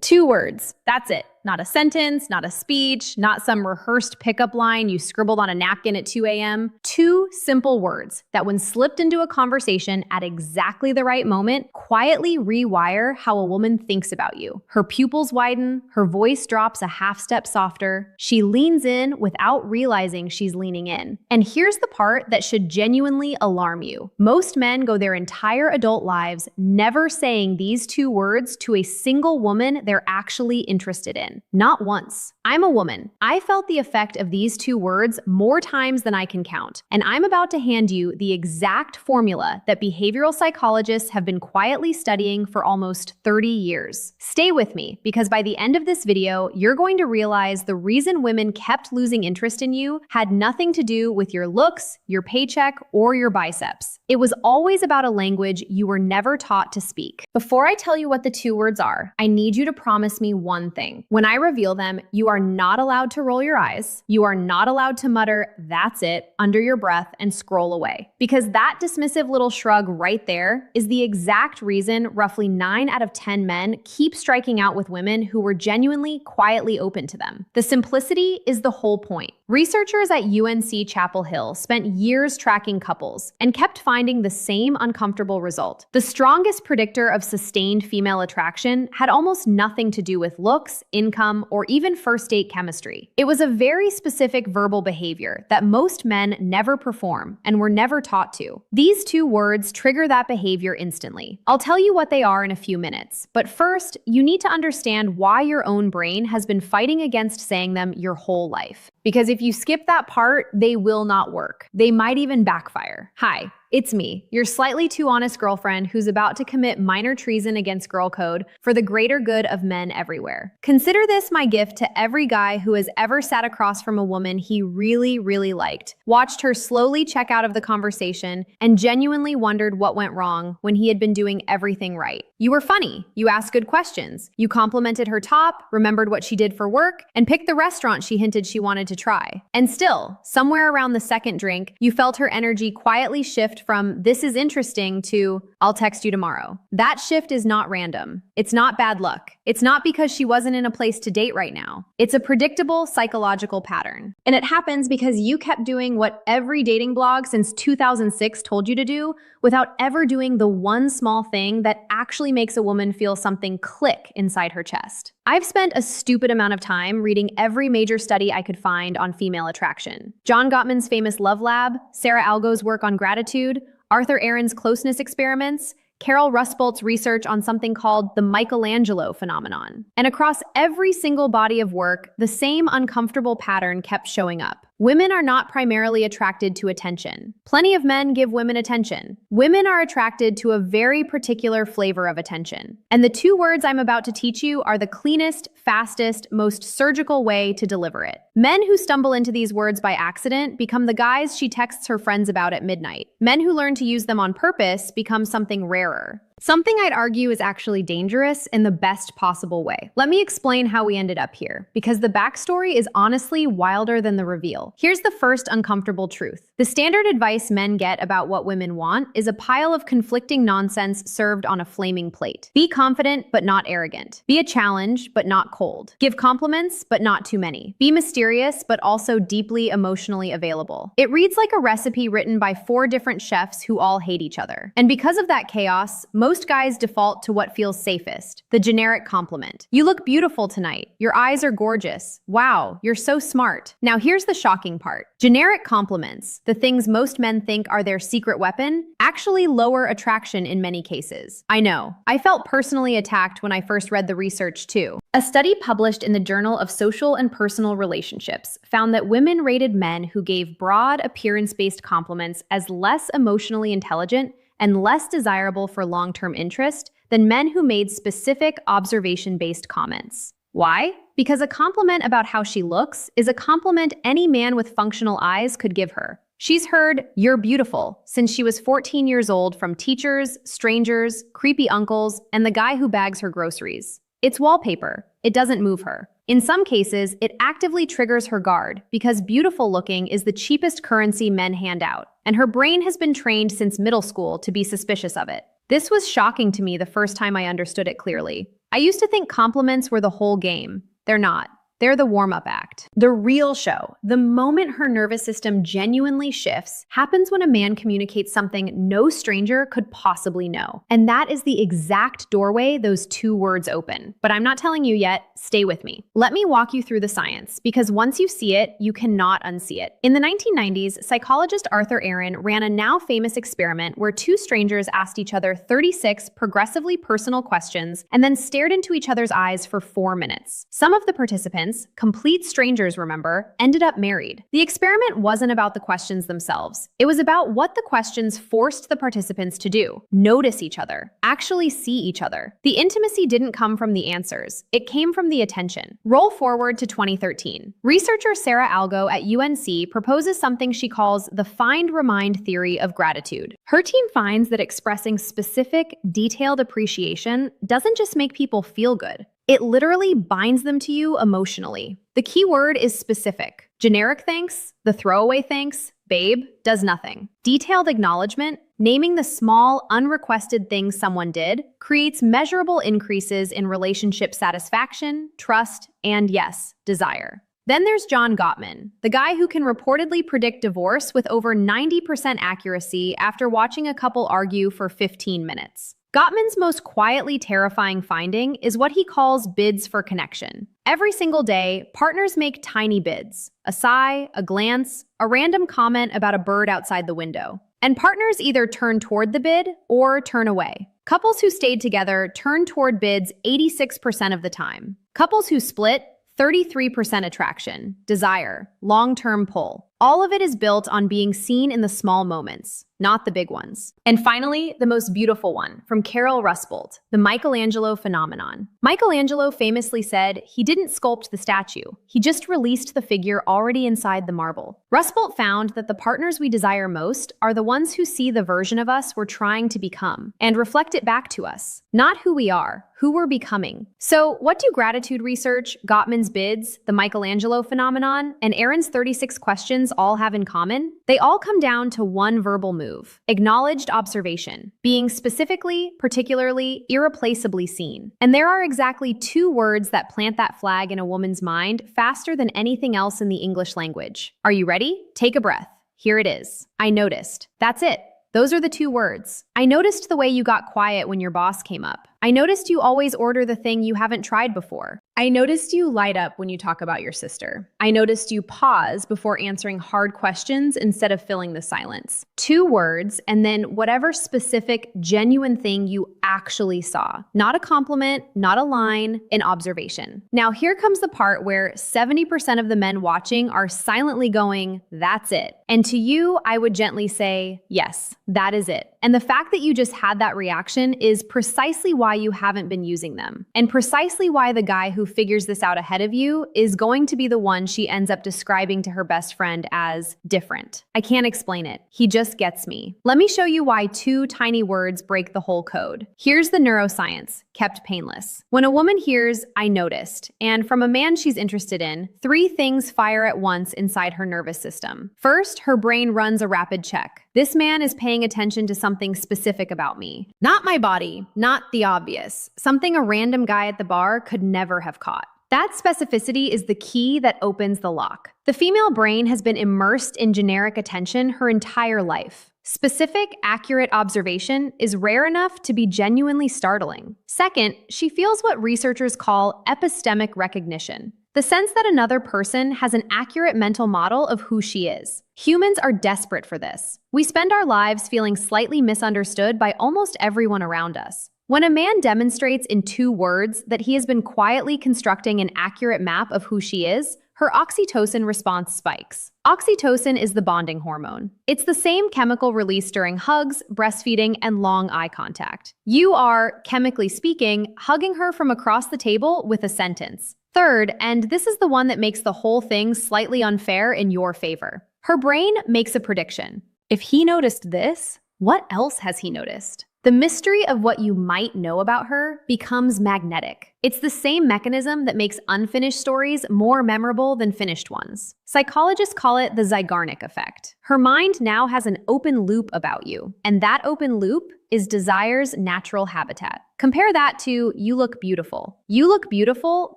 2 words. That's it. Not a sentence, not a speech, not some rehearsed pickup line you scribbled on a napkin at 2 a.m. 2 simple words that, when slipped into a conversation at exactly the right moment, quietly rewire how a woman thinks about you. Her pupils widen, her voice drops a half step softer, she leans in without realizing she's leaning in. And here's the part that should genuinely alarm you. Most men go their entire adult lives never saying these 2 words to a single woman they're actually interested in. Not once. I'm a woman. I felt the effect of these 2 words more times than I can count, and I'm about to hand you the exact formula that behavioral psychologists have been quietly studying for almost 30 years. Stay with me, because by the end of this video, you're going to realize the reason women kept losing interest in you had nothing to do with your looks, your paycheck, or your biceps. It was always about a language you were never taught to speak. Before I tell you what the 2 words are, I need you to promise me one thing. When I reveal them, you are not allowed to roll your eyes. You are not allowed to mutter, "That's it," under your breath and scroll away. Because that dismissive little shrug right there is the exact reason roughly 9 out of 10 men keep striking out with women who were genuinely quietly open to them. The simplicity is the whole point. Researchers at UNC Chapel Hill spent years tracking couples and kept finding the same uncomfortable result. The strongest predictor of sustained female attraction had almost nothing to do with looks, income, or even first date chemistry. It was a very specific verbal behavior that most men never perform and were never taught to. These 2 words trigger that behavior instantly. I'll tell you what they are in a few minutes, but first, you need to understand why your own brain has been fighting against saying them your whole life. Because if you skip that part, they will not work. They might even backfire. Hi, it's me, your slightly too honest girlfriend who's about to commit minor treason against girl code for the greater good of men everywhere. Consider this my gift to every guy who has ever sat across from a woman he really, really liked, watched her slowly check out of the conversation, and genuinely wondered what went wrong when he had been doing everything right. You were funny, you asked good questions, you complimented her top, remembered what she did for work, and picked the restaurant she hinted she wanted to try. And still, somewhere around the second drink, you felt her energy quietly shift from "this is interesting" to "I'll text you tomorrow." That shift is not random. It's not bad luck. It's not because she wasn't in a place to date right now. It's a predictable psychological pattern. And it happens because you kept doing what every dating blog since 2006 told you to do without ever doing the one small thing that actually makes a woman feel something click inside her chest. I've spent a stupid amount of time reading every major study I could find on female attraction. John Gottman's famous Love Lab, Sarah Algo's work on gratitude, Arthur Aaron's closeness experiments, Carol Rusbolt's research on something called the Michelangelo phenomenon. And across every single body of work, the same uncomfortable pattern kept showing up. Women are not primarily attracted to attention. Plenty of men give women attention. Women are attracted to a very particular flavor of attention. And the 2 words I'm about to teach you are the cleanest, fastest, most surgical way to deliver it. Men who stumble into these words by accident become the guys she texts her friends about at midnight. Men who learn to use them on purpose become something rarer. Something I'd argue is actually dangerous in the best possible way. Let me explain how we ended up here, because the backstory is honestly wilder than the reveal. Here's the first uncomfortable truth. The standard advice men get about what women want is a pile of conflicting nonsense served on a flaming plate. Be confident, but not arrogant. Be a challenge, but not cold. Give compliments, but not too many. Be mysterious, but also deeply emotionally available. It reads like a recipe written by 4 different chefs who all hate each other. And because of that chaos, most guys default to what feels safest, the generic compliment. You look beautiful tonight. Your eyes are gorgeous. Wow, you're so smart. Now here's the shocking part. Generic compliments, the things most men think are their secret weapon, actually lower attraction in many cases. I know. I felt personally attacked when I first read the research too. A study published in the Journal of Social and Personal Relationships found that women rated men who gave broad appearance-based compliments as less emotionally intelligent and less desirable for long-term interest than men who made specific observation-based comments. Why? Because a compliment about how she looks is a compliment any man with functional eyes could give her. She's heard "you're beautiful" since she was 14 years old from teachers, strangers, creepy uncles, and the guy who bags her groceries. It's wallpaper. It doesn't move her. In some cases, it actively triggers her guard because beautiful looking is the cheapest currency men hand out, and her brain has been trained since middle school to be suspicious of it. This was shocking to me the first time I understood it clearly. I used to think compliments were the whole game. They're not. They're the warm-up act. The real show, the moment her nervous system genuinely shifts, happens when a man communicates something no stranger could possibly know. And that is the exact doorway those two words open. But I'm not telling you yet. Stay with me. Let me walk you through the science, because once you see it, you cannot unsee it. In the 1990s, psychologist Arthur Aron ran a now famous experiment where two strangers asked each other 36 progressively personal questions and then stared into each other's eyes for 4 minutes. Some of the participants, complete strangers remember, ended up married. The experiment wasn't about the questions themselves. It was about what the questions forced the participants to do. Notice each other. Actually see each other. The intimacy didn't come from the answers. It came from the attention. Roll forward to 2013. Researcher Sarah Algo at UNC proposes something she calls the find-remind theory of gratitude. Her team finds that expressing specific, detailed appreciation doesn't just make people feel good. It literally binds them to you emotionally. The key word is specific. Generic thanks, the throwaway thanks, babe, does nothing. Detailed acknowledgement, naming the small, unrequested things someone did, creates measurable increases in relationship satisfaction, trust, and yes, desire. Then there's John Gottman, the guy who can reportedly predict divorce with over 90% accuracy after watching a couple argue for 15 minutes. Gottman's most quietly terrifying finding is what he calls bids for connection. Every single day, partners make tiny bids: a sigh, a glance, a random comment about a bird outside the window. And partners either turn toward the bid or turn away. Couples who stayed together turn toward bids 86% of the time. Couples who split, 33% attraction, desire, long-term pull. All of it is built on being seen in the small moments, not the big ones. And finally, the most beautiful one, from Carol Rusbolt, the Michelangelo phenomenon. Michelangelo famously said he didn't sculpt the statue, he just released the figure already inside the marble. Rusbolt found that the partners we desire most are the ones who see the version of us we're trying to become, and reflect it back to us. Not who we are, who we're becoming. So what do gratitude research, Gottman's bids, the Michelangelo phenomenon, and Aron's 36 questions all have in common? They all come down to one verbal move: acknowledged observation, being specifically, particularly, irreplaceably seen. And there are exactly 2 words that plant that flag in a woman's mind faster than anything else in the English language. Are you ready? Take a breath. Here it is. I noticed. That's it. Those are the 2 words. I noticed the way you got quiet when your boss came up. I noticed you always order the thing you haven't tried before. I noticed you light up when you talk about your sister. I noticed you pause before answering hard questions instead of filling the silence. 2 words, and then whatever specific, genuine thing you actually saw. Not a compliment, not a line, an observation. Now here comes the part where 70% of the men watching are silently going, "That's it." And to you, I would gently say, yes, that is it. And the fact that you just had that reaction is precisely why you haven't been using them. And precisely why the guy who figures this out ahead of you is going to be the one she ends up describing to her best friend as different. I can't explain it. He just gets me. Let me show you why 2 tiny words break the whole code. Here's the neuroscience, kept painless. When a woman hears, "I noticed," and from a man she's interested in, 3 things fire at once inside her nervous system. First, her brain runs a rapid check. This man is paying attention to something specific about me. Not my body, not the obvious. Something a random guy at the bar could never have caught. That specificity is the key that opens the lock. The female brain has been immersed in generic attention her entire life. Specific, accurate observation is rare enough to be genuinely startling. Second, she feels what researchers call epistemic recognition. The sense that another person has an accurate mental model of who she is. Humans are desperate for this. We spend our lives feeling slightly misunderstood by almost everyone around us. When a man demonstrates in 2 words that he has been quietly constructing an accurate map of who she is, her oxytocin response spikes. Oxytocin is the bonding hormone. It's the same chemical released during hugs, breastfeeding, and long eye contact. You are, chemically speaking, hugging her from across the table with a sentence. Third, and this is the one that makes the whole thing slightly unfair in your favor. Her brain makes a prediction. If he noticed this, what else has he noticed? The mystery of what you might know about her becomes magnetic. It's the same mechanism that makes unfinished stories more memorable than finished ones. Psychologists call it the Zeigarnik effect. Her mind now has an open loop about you, and that open loop is desire's natural habitat. Compare that to "you look beautiful." "You look beautiful"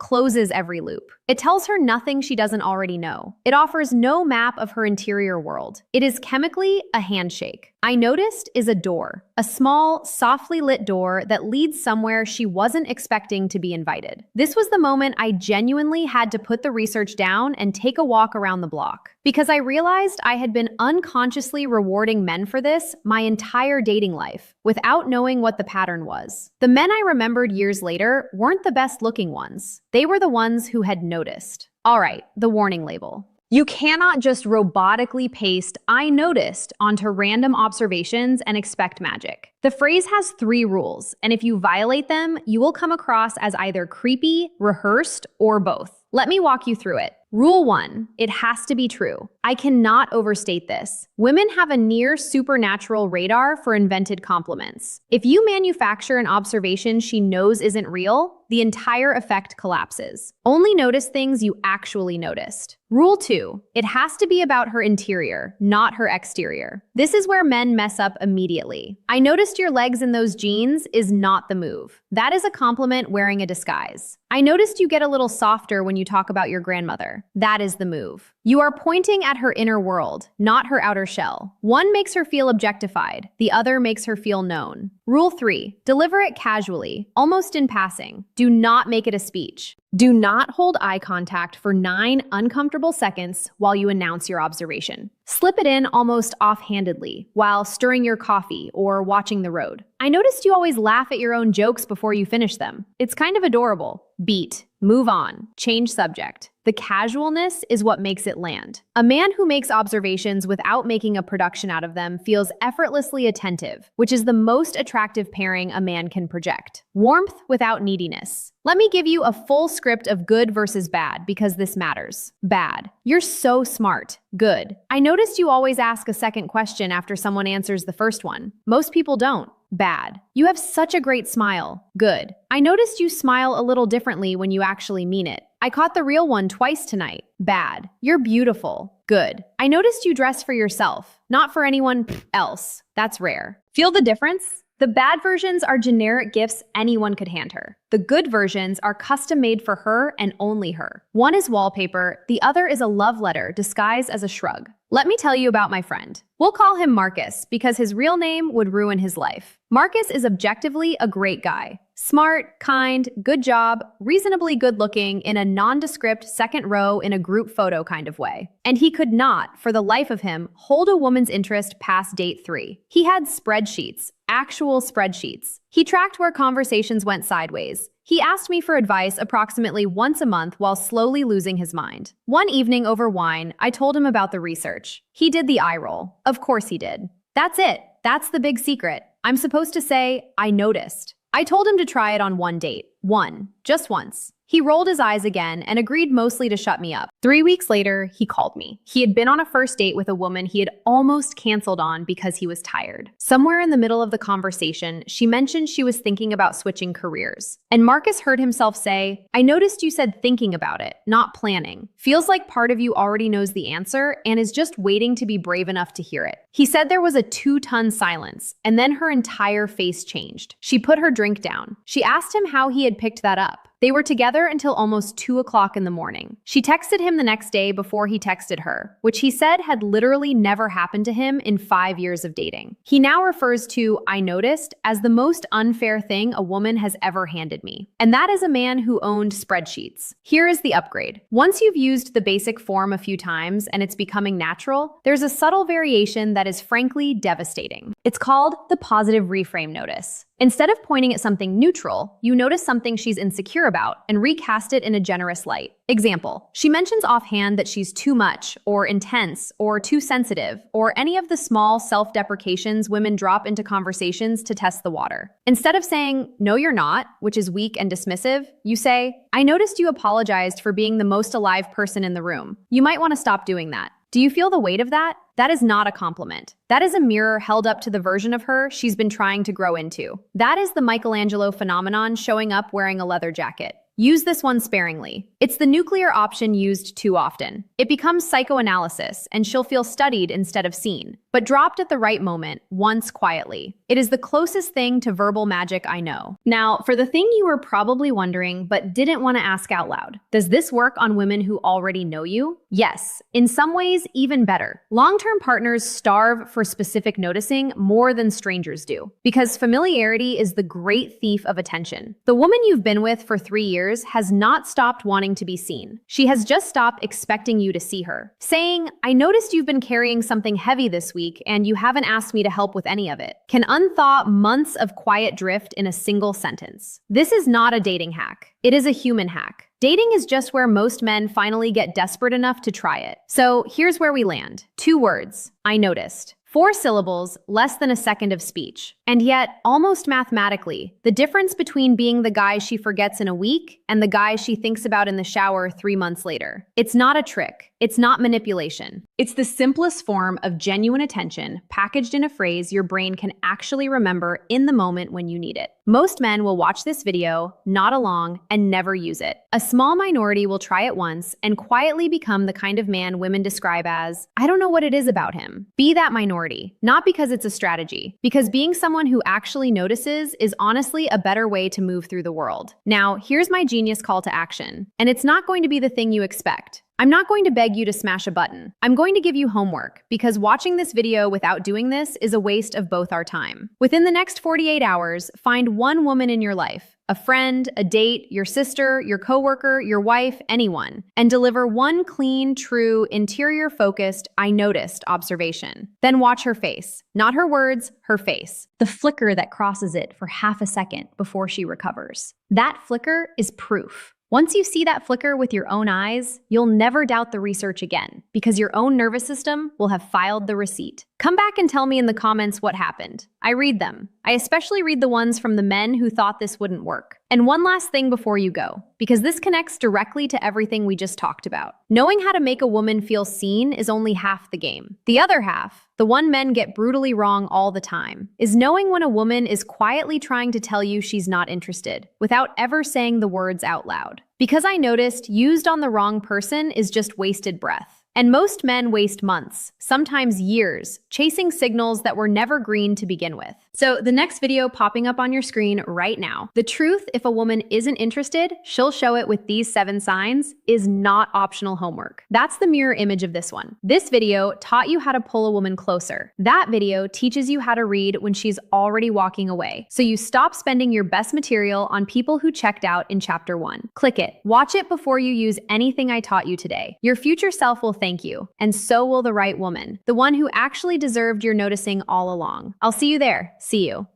closes every loop. It tells her nothing she doesn't already know. It offers no map of her interior world. It is chemically a handshake. "I noticed" is a door, a small, softly lit door that leads somewhere she wasn't expecting to be invited. This was the moment I genuinely had to put the research down and take a walk around the block, because I realized I had been unconsciously rewarding men for this my entire dating life, without knowing what the pattern was. The men I remembered years later weren't the best looking ones. They were the ones who had noticed. All right, the warning label. You cannot just robotically paste "I noticed" onto random observations and expect magic. The phrase has 3 rules, and if you violate them, you will come across as either creepy, rehearsed, or both. Let me walk you through it. Rule 1, it has to be true. I cannot overstate this. Women have a near supernatural radar for invented compliments. If you manufacture an observation she knows isn't real, the entire effect collapses. Only notice things you actually noticed. Rule 2, it has to be about her interior, not her exterior. This is where men mess up immediately. "I noticed your legs in those jeans" is not the move. That is a compliment wearing a disguise. "I noticed you get a little softer when you talk about your grandmother." That is the move. You are pointing at her inner world, not her outer shell. One makes her feel objectified, the other makes her feel known. Rule 3, deliver it casually, almost in passing. Do not make it a speech. Do not hold eye contact for 9 uncomfortable seconds while you announce your observation. Slip it in almost offhandedly while stirring your coffee or watching the road. "I noticed you always laugh at your own jokes before you finish them. It's kind of adorable." Beat. Move on. Change subject. The casualness is what makes it land. A man who makes observations without making a production out of them feels effortlessly attentive, which is the most attractive pairing a man can project. Warmth without neediness. Let me give you a full script of good versus bad because this matters. Bad. You're so smart. Good. "I noticed you always ask a second question after someone answers the first one. Most people don't." Bad. "You have such a great smile." Good. "I noticed you smile a little differently when you actually mean it. I caught the real one twice tonight." Bad. "You're beautiful." Good. "I noticed you dress for yourself, not for anyone else." That's rare. Feel the difference? The bad versions are generic gifts anyone could hand her. The good versions are custom made for her and only her. One is wallpaper, the other is a love letter disguised as a shrug. Let me tell you about my friend. We'll call him Marcus because his real name would ruin his life. Marcus is objectively a great guy. Smart, kind, good job, reasonably good looking in a nondescript second row in a group photo kind of way. And he could not, for the life of him, hold a woman's interest past date 3. He had spreadsheets, actual spreadsheets. He tracked where conversations went sideways. He asked me for advice approximately once a month while slowly losing his mind. One evening over wine, I told him about the research. He did the eye roll. Of course he did. That's it. That's the big secret. I'm supposed to say, "I noticed." I told him to try it on one date. One. Just once. He rolled his eyes again and agreed mostly to shut me up. 3 weeks later, he called me. He had been on a first date with a woman he had almost canceled on because he was tired. Somewhere in the middle of the conversation, she mentioned she was thinking about switching careers. And Marcus heard himself say, "I noticed you said thinking about it, not planning." Feels like part of you already knows the answer and is just waiting to be brave enough to hear it. He said there was a 2-ton silence, and then her entire face changed. She put her drink down. She asked him how he had picked that up. They were together until almost 2 o'clock in the morning. She texted him the next day before he texted her, which he said had literally never happened to him in 5 years of dating. He now refers to "I noticed" as the most unfair thing a woman has ever handed me. And that is a man who owned spreadsheets. Here is the upgrade. Once you've used the basic form a few times and it's becoming natural, there's a subtle variation that is frankly devastating. It's called the positive reframe notice. Instead of pointing at something neutral, you notice something she's insecure about and recast it in a generous light. Example, she mentions offhand that she's too much, or intense, or too sensitive, or any of the small self-deprecations women drop into conversations to test the water. Instead of saying, "No, you're not," which is weak and dismissive, you say, "I noticed you apologized for being the most alive person in the room. You might want to stop doing that." Do you feel the weight of that? That is not a compliment. That is a mirror held up to the version of her she's been trying to grow into. That is the Michelangelo phenomenon showing up wearing a leather jacket. Use this one sparingly. It's the nuclear option used too often. It becomes psychoanalysis, and she'll feel studied instead of seen, but dropped at the right moment, once quietly. It is the closest thing to verbal magic I know. Now, for the thing you were probably wondering but didn't want to ask out loud, does this work on women who already know you? Yes, in some ways, even better. Long-term partners starve for specific noticing more than strangers do, because familiarity is the great thief of attention. The woman you've been with for 3 years has not stopped wanting to be seen. She has just stopped expecting you to see her, saying, "I noticed you've been carrying something heavy this week and you haven't asked me to help with any of it," can unthaw months of quiet drift in a single sentence. This is not a dating hack. It is a human hack. Dating is just where most men finally get desperate enough to try it. So here's where we land. 2 words. I noticed. 4 syllables, less than a second of speech. And yet, almost mathematically, the difference between being the guy she forgets in a week and the guy she thinks about in the shower 3 months later. It's not a trick. It's not manipulation. It's the simplest form of genuine attention packaged in a phrase your brain can actually remember in the moment when you need it. Most men will watch this video, nod along, and never use it. A small minority will try it once and quietly become the kind of man women describe as, "I don't know what it is about him." Be that minority, not because it's a strategy, because being someone who actually notices is honestly a better way to move through the world. Now, here's my genius call to action, and it's not going to be the thing you expect. I'm not going to beg you to smash a button. I'm going to give you homework, because watching this video without doing this is a waste of both our time. Within the next 48 hours, find one woman in your life, a friend, a date, your sister, your coworker, your wife, anyone, and deliver one clean, true, interior-focused, "I noticed" observation. Then watch her face. Not her words, her face. The flicker that crosses it for half a second before she recovers. That flicker is proof. Once you see that flicker with your own eyes, you'll never doubt the research again, because your own nervous system will have filed the receipt. Come back and tell me in the comments what happened. I read them. I especially read the ones from the men who thought this wouldn't work. And one last thing before you go, because this connects directly to everything we just talked about. Knowing how to make a woman feel seen is only half the game. The other half, the one men get brutally wrong all the time, is knowing when a woman is quietly trying to tell you she's not interested, without ever saying the words out loud. "Because I noticed" used on the wrong person is just wasted breath. And most men waste months, sometimes years, chasing signals that were never green to begin with. So the next video popping up on your screen right now. The truth, if a woman isn't interested, she'll show it with these 7 signs, is not optional homework. That's the mirror image of this one. This video taught you how to pull a woman closer. That video teaches you how to read when she's already walking away. So you stop spending your best material on people who checked out in chapter 1. Click it. Watch it before you use anything I taught you today. Your future self will thank you, and so will the right woman, the one who actually deserved your noticing all along. I'll see you there. See you.